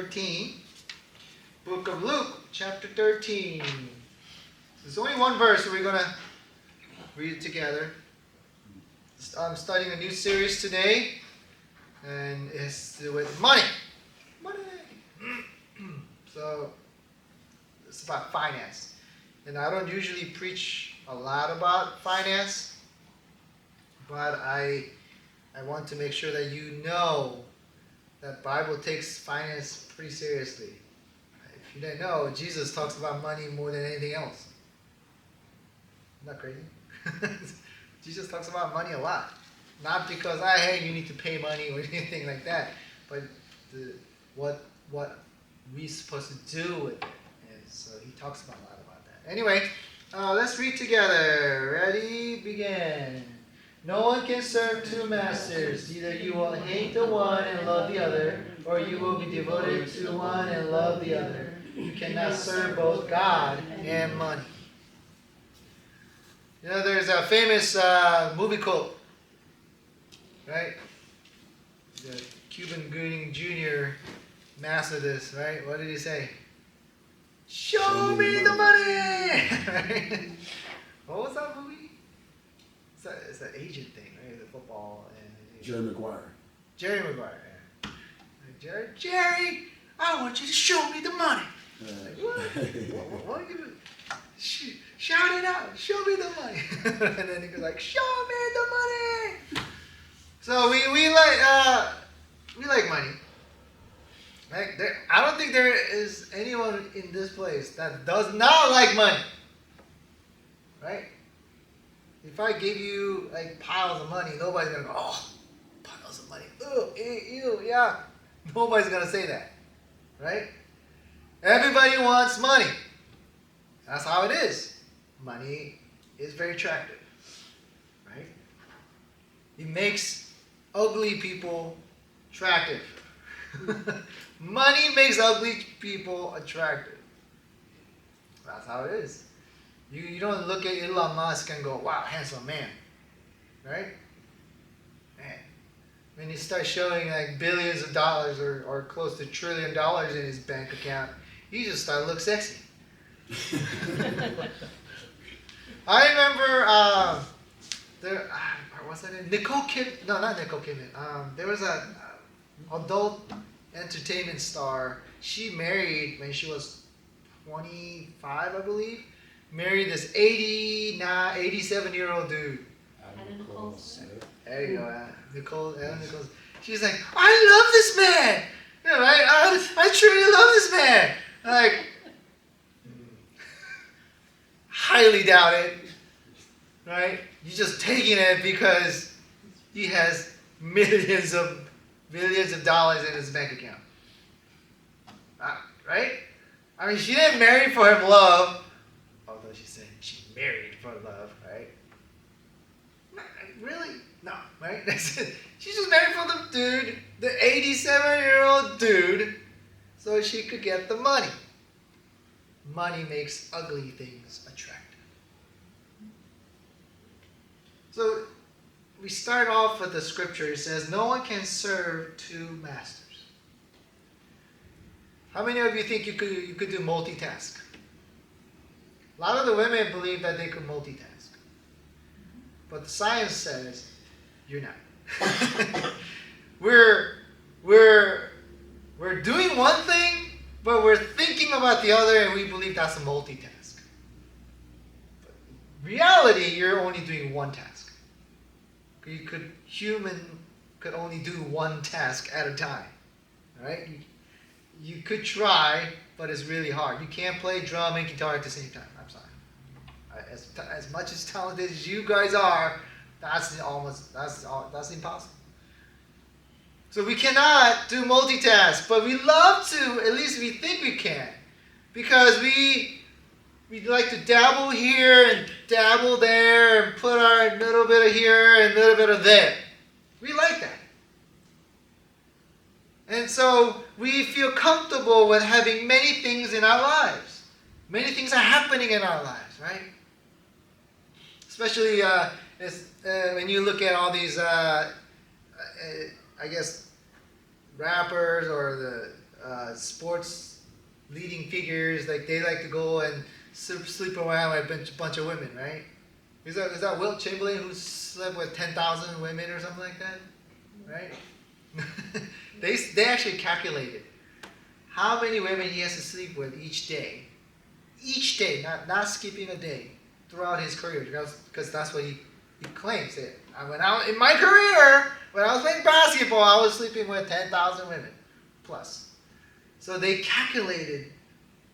13. Book of Luke, chapter 13. There's only one verse we're going to read it together. I'm studying a new series today, and it's to do with money. Money! So, it's about finance. And I don't usually preach a lot about finance, but I want to make sure that you know that Bible takes finance pretty seriously. If you didn't know, Jesus talks about money more than anything else. Isn't that crazy? Jesus talks about money a lot. Not because, hey, you need to pay money or anything like that, but what we're supposed to do with it. And so he talks about a lot about that. Anyway, let's read together. Ready? Begin. No one can serve two masters. Either you will hate the one and love the other, or you will be devoted to one and love the other. You cannot serve both God and money. You know, there's a famous movie quote, right? The Cuban Gooding Jr. mastered this, right? What did he say? Show me the money! Right? What was that movie? It's an Asian thing, right? The football and Jerry Maguire. Jerry Maguire. Yeah. Jerry, I want you to show me the money. Like, what are you? Shout it out! Show me the money. And then he goes like, "Show me the money." So we like money. Like I don't think there is anyone in this place that does not like money. Right? If I give you like piles of money, nobody's gonna go, "Oh, piles of money. Ew, ew, yeah." Nobody's gonna say that, right? Everybody wants money. That's how it is. Money is very attractive, right? It makes ugly people attractive. Money makes ugly people attractive. That's how it is. You don't look at Elon Musk and go, "Wow, handsome man," right? Man, when you start showing like billions of dollars or close to $1 trillion in his bank account, you just start to look sexy. I remember what's that name? Nicole Kidman. No, not Nicole Kidman. There was a adult entertainment star. She married when she was 25, I believe. Married this 87-year-old dude. Adam Nicholson. There you go, Adam Nicholson. She's like, "I love this man. You know, right? I truly love this man." Like, highly doubt it. Right? You're just taking it because he has millions of dollars in his bank account. Right? I mean, she didn't marry for him love. Although she said she married for love, right? Really? No, right? She's just married for the dude, the 87-year-old dude, so she could get the money. Money makes ugly things attractive. So we start off with the scripture. It says, no one can serve two masters. How many of you think you could do multitask? A lot of the women believe that they could multitask. But the science says you're not. we're doing one thing, but we're thinking about the other, and we believe that's a multitask. But in reality, you're only doing one task. Human could only do one task at a time. All right? You could try, but it's really hard. You can't play drum and guitar at the same time. I'm sorry. As much as talented as you guys are, that's impossible. So we cannot do multitask, but we love to. At least we think we can, because we like to dabble here and dabble there and put our little bit of here and a little bit of there. We like that. And so we feel comfortable with having many things in our lives. Many things are happening in our lives, right? Especially when you look at all these, I guess, rappers or the sports leading figures, like they like to go and sleep around with a bunch of women, right? Is that Wilt Chamberlain who slept with 10,000 women or something like that, right? they actually calculated how many women he has to sleep with each day, not skipping a day throughout his career, because that's what he claims. That in my career, when I was playing basketball, I was sleeping with 10,000 women plus. So they calculated.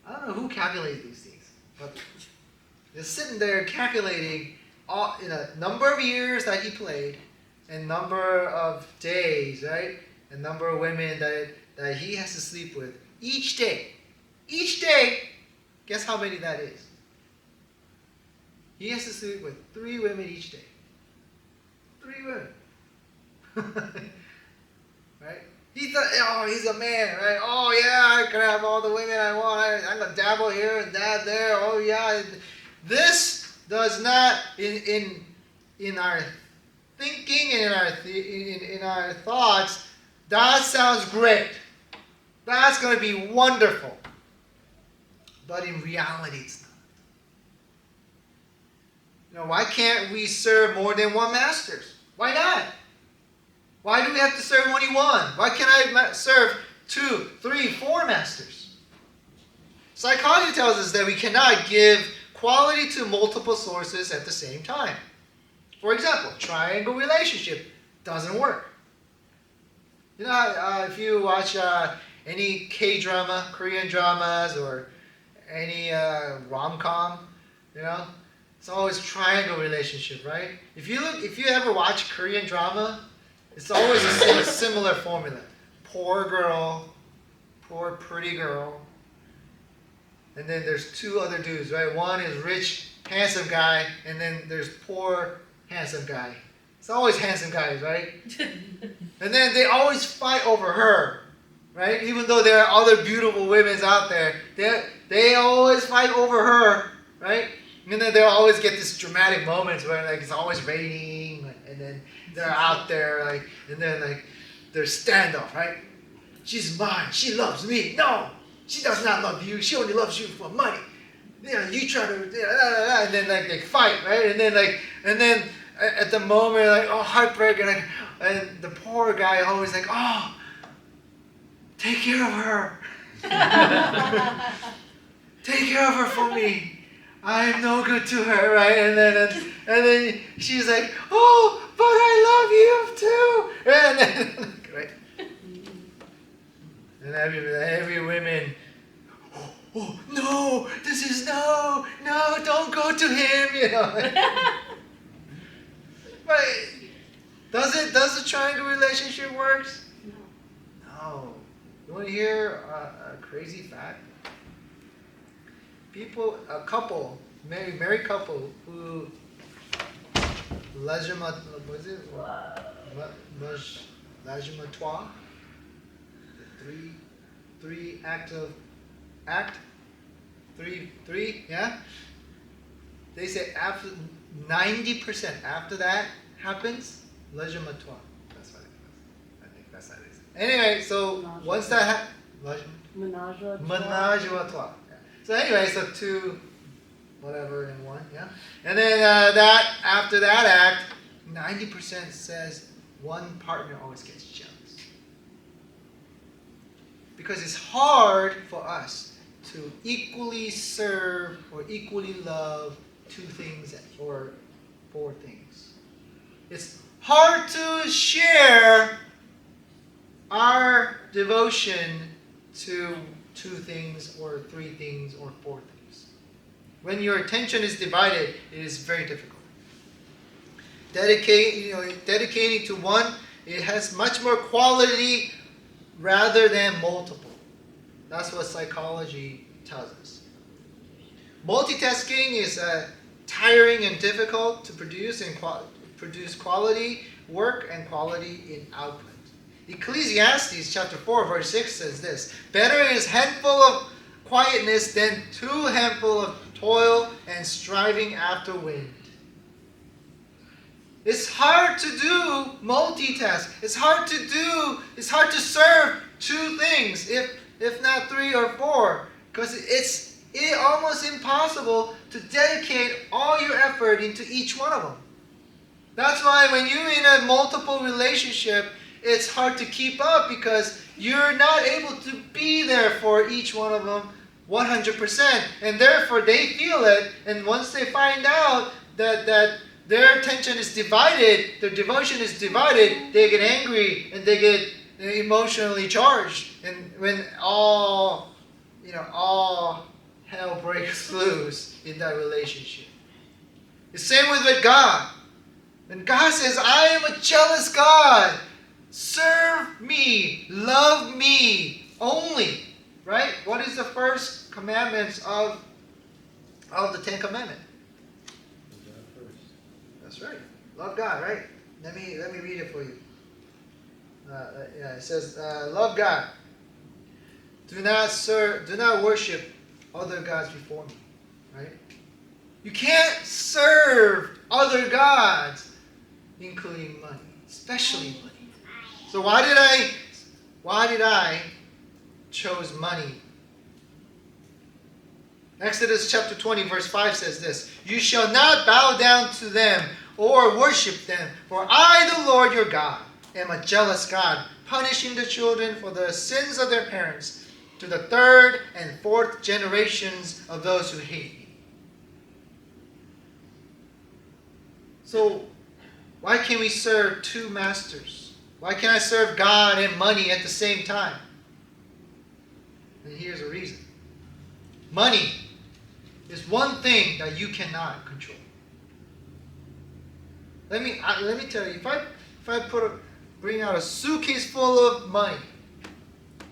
I don't know who calculated these things, but they're sitting there calculating in a number of years that he played, and number of days, right, and number of women that he has to sleep with each day. Each day, guess how many that is? He has to sleep with 3 women each day. 3 women. Right? He's a man, right? Oh yeah, I can have all the women I want. I'm gonna dabble here and dab there. Oh yeah. This does not in our thinking and in our thoughts. That sounds great. That's gonna be wonderful. But in reality, it's not. Why can't we serve more than one masters? Why not? Why do we have to serve only one? Why can't I serve 2, 3, 4 masters? Psychology tells us that we cannot give quality to multiple sources at the same time. For example, triangle relationship doesn't work. If you watch any K-drama, Korean dramas, or any rom-com, it's always triangle relationship, right? If you ever watch Korean drama, it's always a similar formula. Poor girl, poor pretty girl, and then there's 2 other dudes, right? One is rich, handsome guy, and then there's poor, handsome guy. It's always handsome guys, right? And then they always fight over her, right? Even though there are other beautiful women out there, they always fight over her, right? And then they'll always get this dramatic moments where it's always raining, and then they're out there, and then there's standoff, right? She's mine. She loves me. No, she does not love you. She only loves you for money. You try to, and then they fight, right? And then at the moment, heartbreak, and the poor guy always take care of her. Take care of her for me. I am no good to her, right? And then she's like, oh, but I love you too. And then, right? And every woman, oh no, this is no, don't go to him, But does the triangle relationship works? No. You want to hear a crazy fact? Married couple who Lajmatoire, three, yeah? They say after 90% after that happens, Lajmatoire. That's what it is. I think that's how it is. Anyway, so once that happens, Menage a trois. So anyway, so 2, whatever in 1, yeah. And then after that act, 90% says one partner always gets jealous. Because it's hard for us to equally serve or equally love 2 things or 4 things. It's hard to share our devotion to 2 things or 3 things or 4 things. When your attention is divided, it is very difficult. Dedicating to one, it has much more quality rather than multiple. That's what psychology tells us. Multitasking is tiring and difficult to produce and produce quality work and quality in output. Ecclesiastes chapter 4 verse 6 says this: better is handful of quietness than 2 handful of toil and striving after wind. It's hard to do multitask. It's hard to serve 2 things if if not 3 or 4, because it's almost impossible to dedicate all your effort into each one of them. That's why when you're in a multiple relationship, it's hard to keep up because you're not able to be there for each one of them 100%. And therefore they feel it, and once they find out that their attention is divided, their devotion is divided, they get angry and they get emotionally charged. And when all hell breaks loose in that relationship. The same with God. And God says, I am a jealous God. Serve me. Love me only. Right? What is the first commandments of the 10 Commandments? That's right. Love God, right? Let me read it for you. It says, love God. Do not worship other gods before me. Right? You can't serve other gods, including money, especially money. So why did I chose money? Exodus chapter 20 verse 5 says this, you shall not bow down to them or worship them, for I, the Lord your God, am a jealous God, punishing the children for the sins of their parents to the 3rd and 4th generations of those who hate me. So why can't we serve 2 masters? Why can't I serve God and money at the same time? And here's a reason. Money is one thing that you cannot control. Let me tell you, if I bring out a suitcase full of money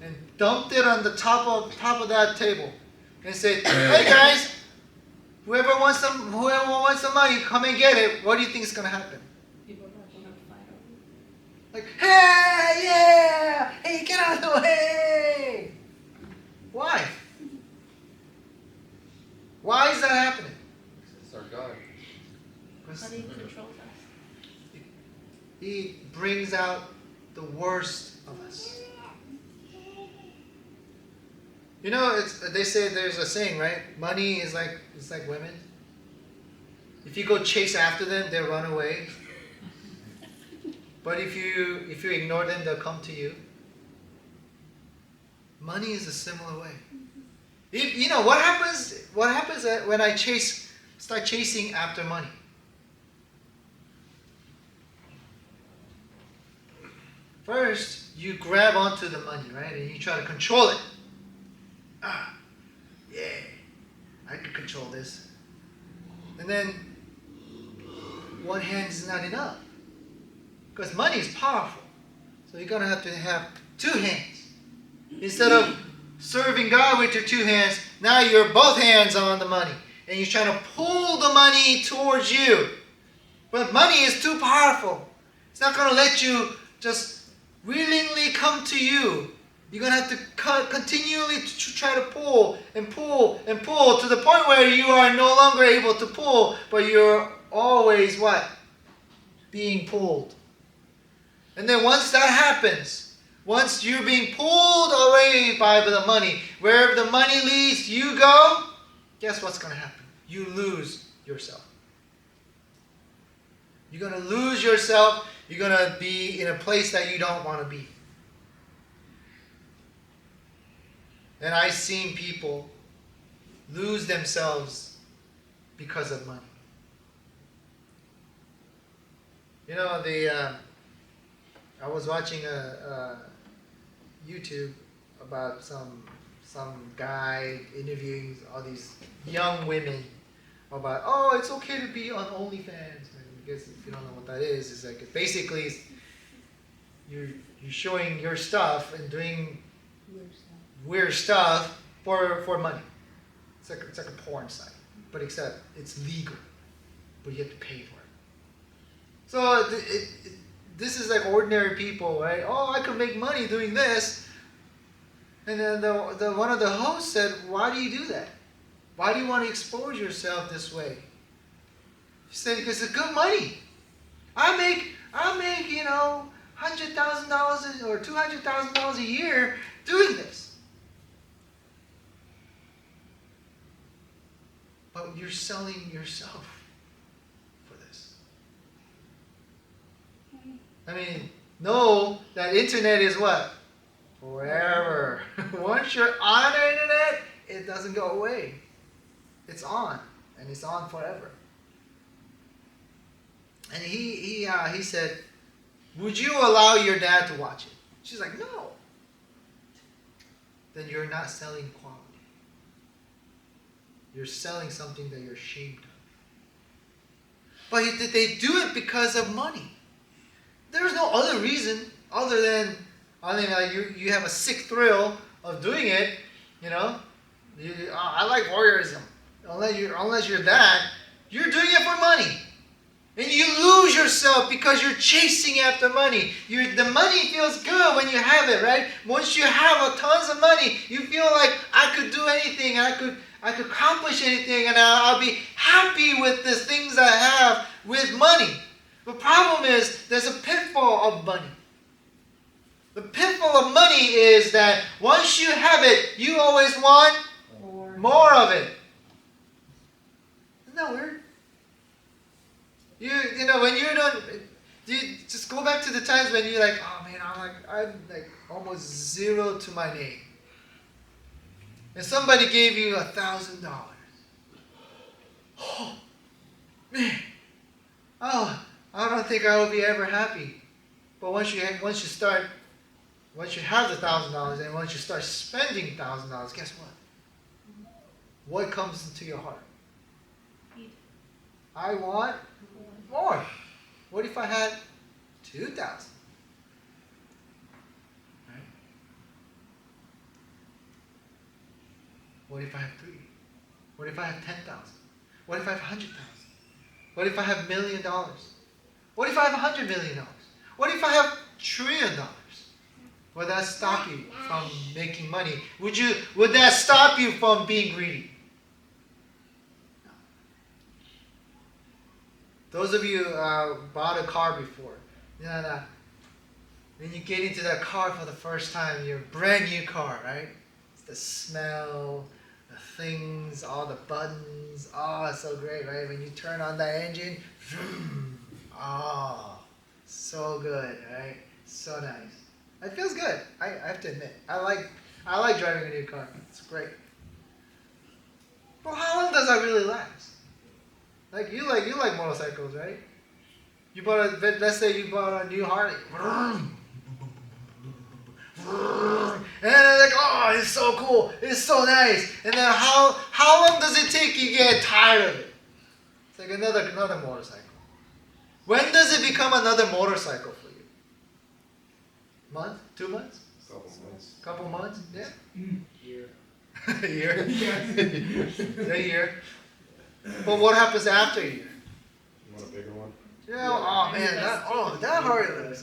and dumped it on the top of that table and say, hey guys, whoever wants some money, come and get it. What do you think is going to happen? People are going to fight over it. Like, hey, yeah, hey, get out of the way. Why? Why is that happening? It's our God. Money controls us. He brings out the worst of us. You know, they say there's a saying, right? Money is like women. If you go chase after them, they'll run away. But if you ignore them, they'll come to you. Money is a similar way. You know what happens? What happens when I start chasing after money? First, you grab onto the money, right, and you try to control it. Yeah, I can control this. And then, one hand is not enough, because money is powerful. So you're gonna have to have 2 hands. Instead of serving God with your 2 hands, now you're both hands on the money. And you're trying to pull the money towards you. But money is too powerful. It's not going to let you just willingly come to you. You're going to have to continually try to pull and pull and pull to the point where you are no longer able to pull, but you're always what? Being pulled. And then once that happens, once you're being pulled away by the money, wherever the money leads you go, guess what's going to happen? You lose yourself. You're going to lose yourself. You're going to be in a place that you don't want to be. And I've seen people lose themselves because of money. You know, I was watching a YouTube about some guy interviewing all these young women about, oh, it's okay to be on OnlyFans. I guess if you don't know what that is, it's like basically you're showing your stuff and doing weird stuff for money. It's like a porn site, but except it's legal, but you have to pay for it. So this is like ordinary people, right? Oh, I could make money doing this. And then the one of the hosts said, why do you do that? Why do you want to expose yourself this way? She said, because it's good money. I make $100,000 or $200,000 a year doing this. But you're selling yourself for this. I mean, know that internet is what? Forever. Once you're on the internet, it doesn't go away. It's on, and it's on forever. And he said, would you allow your dad to watch it? She's like, no. Then you're not selling quality. You're selling something that you're ashamed of. But they do it because of money. There's no other reason other than, I mean, you have a sick thrill of doing it, you know. I like voyeurism. Unless you're that, you're doing it for money. And you lose yourself because you're chasing after money. The money feels good when you have it, right? Once you have tons of money, you feel like I could do anything, I could accomplish anything, and I'll be happy with the things I have with money. The problem is there's a pitfall of money. The pitfall of money is that once you have it, you always want more of it. Isn't that weird? You know, when you're done, you just go back to the times when you're like, oh man, I'm like almost zero to my name. And somebody gave you $1,000. Oh, man. Oh, I don't think I will be ever happy. But once you have the $1,000 and once you start spending $1,000, guess what? What comes into your heart? I want more. What if I had 2,000? Right? What if I have 3? What if I have 10,000? What if I have 100,000? What if I have $1 million? What if I have $100 million? What if I have $1 trillion? Would that stop you from making money? Would that stop you from being greedy? Those of you bought a car before, you know that when you get into that car for the first time, your brand new car, right? It's the smell, the things, all the buttons. Oh, it's so great, right? When you turn on the engine, oh, so good, right? So nice. It feels good. I have to admit, I like driving a new car. It's great. But how long does that really last? Like you like motorcycles, right? Let's say you bought a new Harley. And they're like, oh, it's so cool, it's so nice. And then how long does it take you get tired of it? It's like another motorcycle. When does it become another motorcycle for you? Month? 2 months? Couple months? Yeah. Year. A year. A year. But what happens after a year? You want a bigger one? Yeah. Oh man, that Harley looks.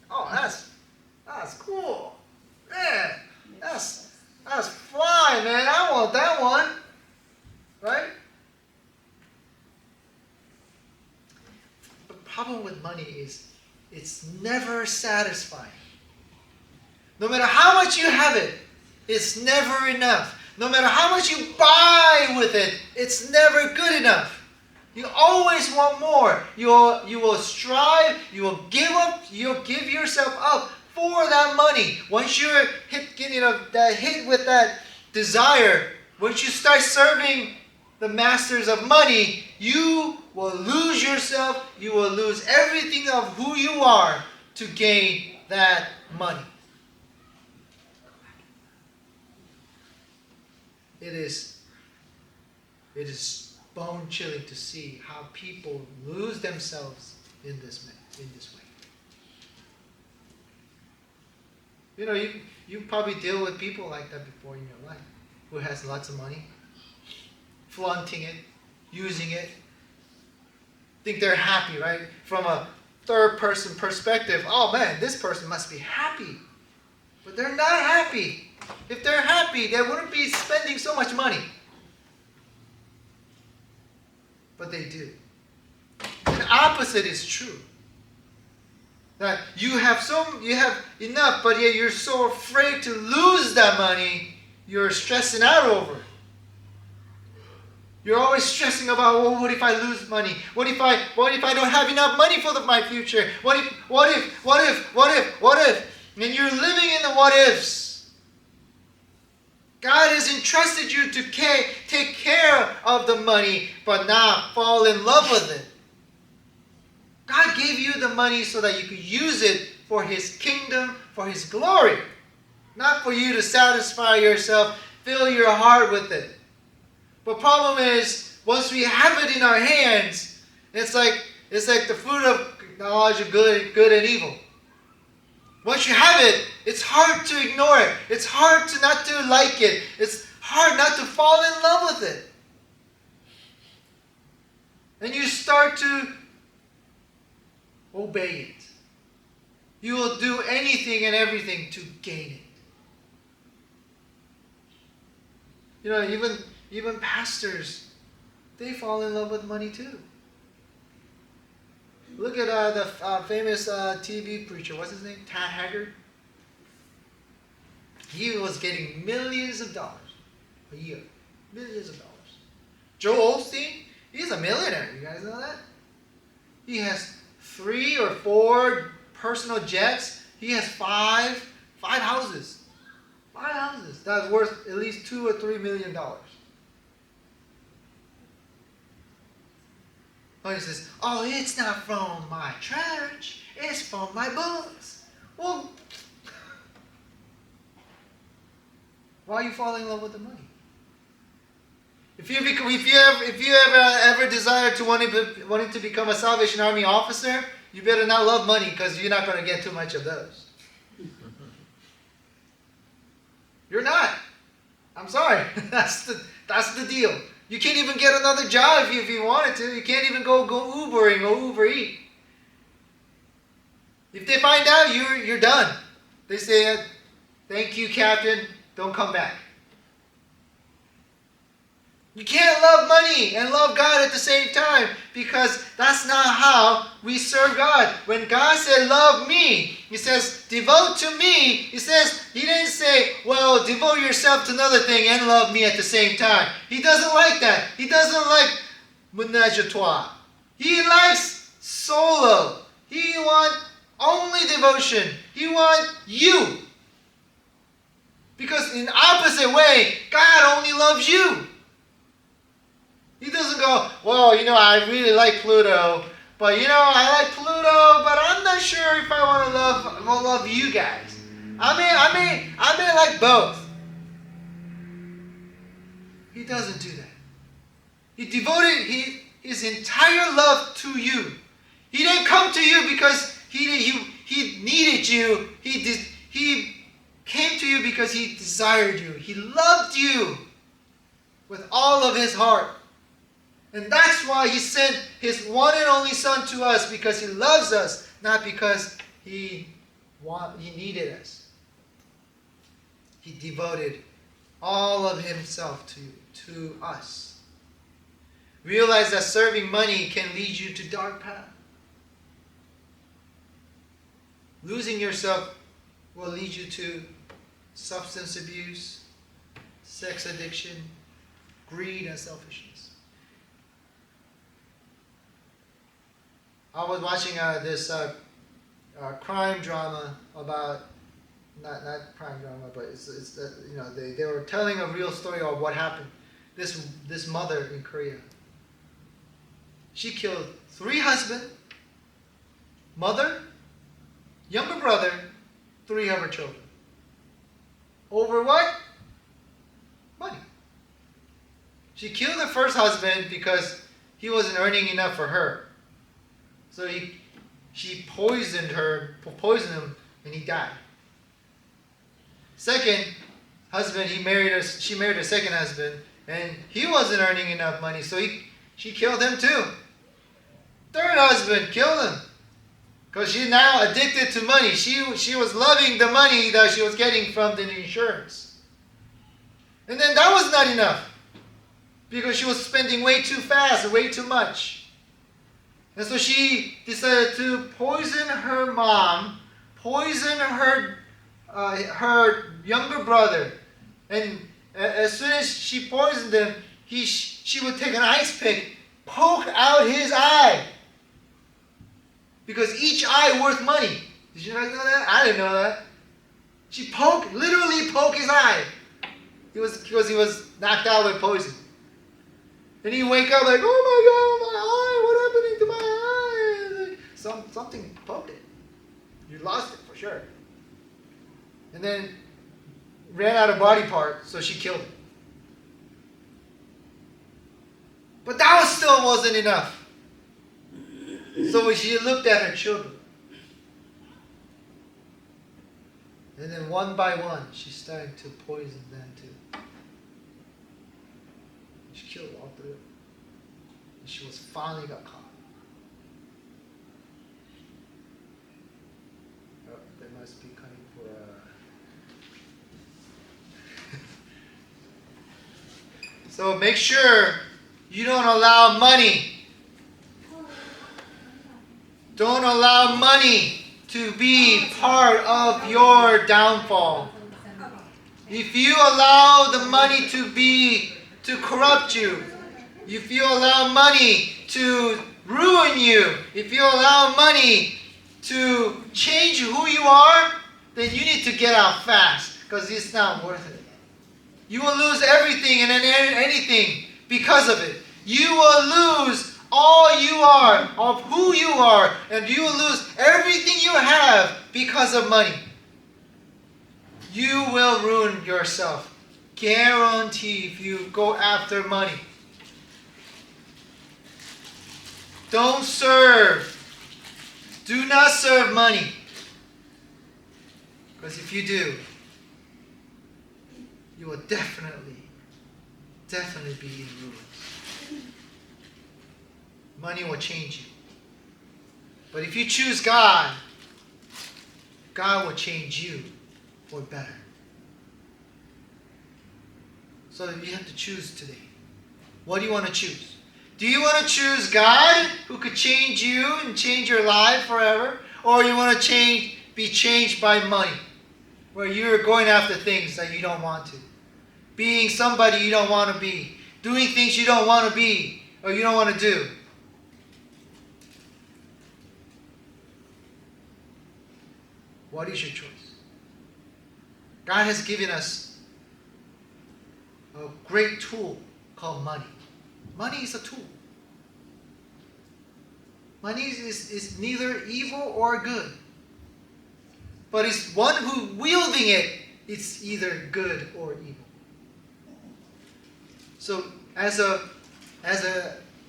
Oh, that's cool. Man, that's fly, man. I want that one. Right? The problem with money is it's never satisfying. No matter how much you have it, it's never enough. No matter how much you buy with it, it's never good enough. You always want more. You will strive, you will give up, you'll give yourself up for that money. Once you're hit with that desire, once you start serving the masters of money, you will lose yourself, you will lose everything of who you are to gain that money. It is bone-chilling to see how people lose themselves in this way. You know, you probably deal with people like that before in your life, who has lots of money, flaunting it, using it, think they're happy, right? From a third-person perspective, oh man, this person must be happy. But they're not happy. If they're happy, they wouldn't be spending so much money. But they do. The opposite is true. That you have enough, but yet you're so afraid to lose that money, you're stressing out over it. You're always stressing about, well, what if I lose money? What if I don't have enough money for my future? What if? And you're living in the what ifs. God has entrusted you to take care of the money, but not fall in love with it. God gave you the money so that you could use it for His kingdom, for His glory. Not for you to satisfy yourself, fill your heart with it. But problem is, once we have it in our hands, it's like the fruit of knowledge of good and evil. Once you have it, it's hard to ignore it. It's hard to not to like it. It's hard not to fall in love with it. And you start to obey it. You will do anything and everything to gain it. You know, even pastors, they fall in love with money too. Look at the famous TV preacher. What's his name? Tad Haggard. He was getting millions of dollars a year. Millions of dollars. Joel Osteen, he's a millionaire. You guys know that? He has 3 or 4 personal jets. He has 5 houses. 5 houses. That's worth at least $2 or $3 million. Oh, he says, oh, it's not from my church. It's from my books. Well, why are you falling in love with the money? If you ever desire to wanting to become a Salvation Army officer, you better not love money because you're not going to get too much of those. You're not. I'm sorry. That's the deal. You can't even get another job if you wanted to. You can't even go Ubering or Uber Eat. If they find out, you're done. They say, thank you, Captain. Don't come back. You can't love money and love God at the same time because that's not how we serve God. When God said, love me, He says, devote to me. He didn't say, well, devote yourself to another thing and love me at the same time. He doesn't like that. He doesn't like ménage à trois. He likes solo. He wants only devotion. He wants you. Because in opposite way, God only loves you. He doesn't go, well, I really like Pluto, but I like Pluto, but I'm not sure if I want to love you guys. I may like both. He doesn't do that. He devoted his entire love to you. He didn't come to you because he needed you. He came to you because He desired you. He loved you with all of His heart. And that's why He sent His one and only Son to us, because He loves us, not because He needed us. He devoted all of Himself to us. Realize that serving money can lead you to dark path. Losing yourself will lead you to substance abuse, sex addiction, greed, and selfishness. I was watching this crime drama about not crime drama, but it's they were telling a real story of what happened. This mother in Korea. She killed 3 husbands, mother, younger brother, 3 of her children. Over what? Money. She killed her first husband because he wasn't earning enough for her. So she poisoned him, and he died. Second husband, she married a second husband, and he wasn't earning enough money, so she killed him too. Third husband killed him because she's now addicted to money. She was loving the money that she was getting from the insurance. And then that was not enough because she was spending way too fast, way too much. And so she decided to poison her mom, poison her younger brother. And as soon as she poisoned them, she would take an ice pick, poke out his eye. Because each eye worth money. Did you guys know that? I didn't know that. She literally poked his eye. Because he was knocked out with poison. Then he wake up like, oh my God, my eye, what happened to my eye? Like, something poked it. You lost it for sure. And then ran out of body part, so she killed it. But that still wasn't enough. So she looked at her children. And then one by one, she started to poison them too. She killed all three of them. And she finally got caught. Oh, they must be coming for So make sure you don't allow money. Don't allow money to be part of your downfall. If you allow the money to corrupt you, if you allow money to ruin you, if you allow money to change who you are, then you need to get out fast because it's not worth it. You will lose everything and anything because of it. You will lose all you are of who you are, and you will lose everything you have because of money. You will ruin yourself. Guarantee if you go after money. Don't serve. Do not serve money. Because if you do, you will definitely be in ruins. Money will change you. But if you choose God, God will change you for better. So you have to choose today. What do you want to choose? Do you want to choose God, who could change you and change your life forever? Or you want to be changed by money, where you're going after things that you don't want to? Being somebody you don't want to be. Doing things you don't want to be or you don't want to do. What is your choice? God has given us a great tool called money. Money is a tool. Money is neither evil or good. But it's one who wielding it's either good or evil. So as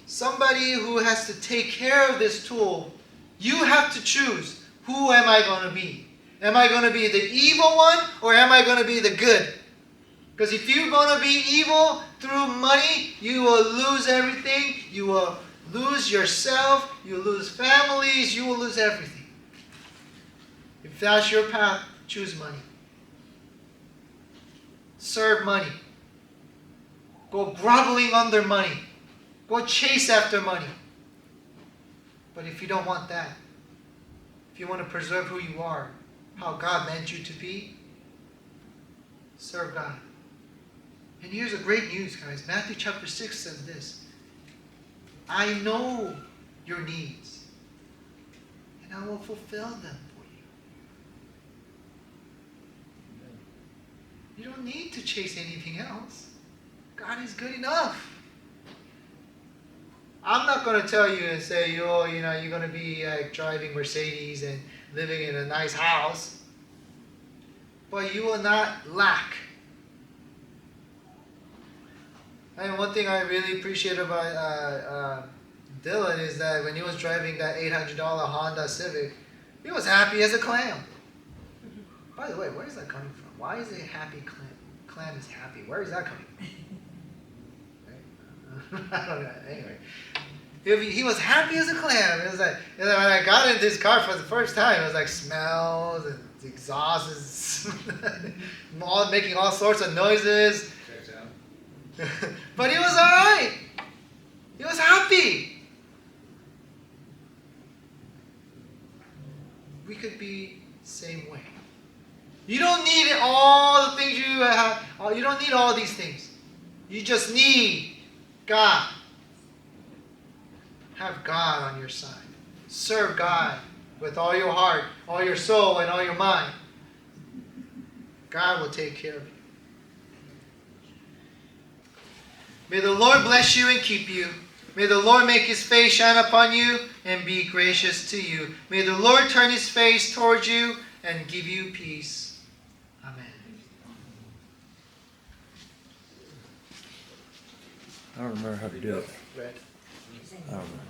somebody who has to take care of this tool, you have to choose, who am I going to be? Am I going to be the evil one or am I going to be the good? Because if you're going to be evil through money, you will lose everything. You will lose yourself. You will lose families. You will lose everything. If that's your path, choose money. Serve money. Go groveling under money. Go chase after money. But if you don't want that, if you want to preserve who you are, how God meant you to be, serve God. And here's a great news, guys. Matthew chapter 6 says this. I know your needs, and I will fulfill them for you. You don't need to chase anything else. God is good enough. I'm not going to tell you and say, you're going to be driving Mercedes and living in a nice house. But you will not lack. And one thing I really appreciate about Dylan is that when he was driving that $800 Honda Civic, he was happy as a clam. By the way, where is that coming from? Why is it happy clam? Clam is happy. Where is that coming from? I don't know. Anyway, he was happy as a clam. It was like, when I got into his car for the first time, it was like smells and exhausts, making all sorts of noises. But he was all right. He was happy. We could be the same way. You don't need all the things you have. You don't need all these things. You just need God. Have God on your side. Serve God with all your heart, all your soul, and all your mind. God will take care of you. May the Lord bless you and keep you. May the Lord make his face shine upon you and be gracious to you. May the Lord turn his face towards you and give you peace. Amen. I don't remember how to do it. Red. I don't know.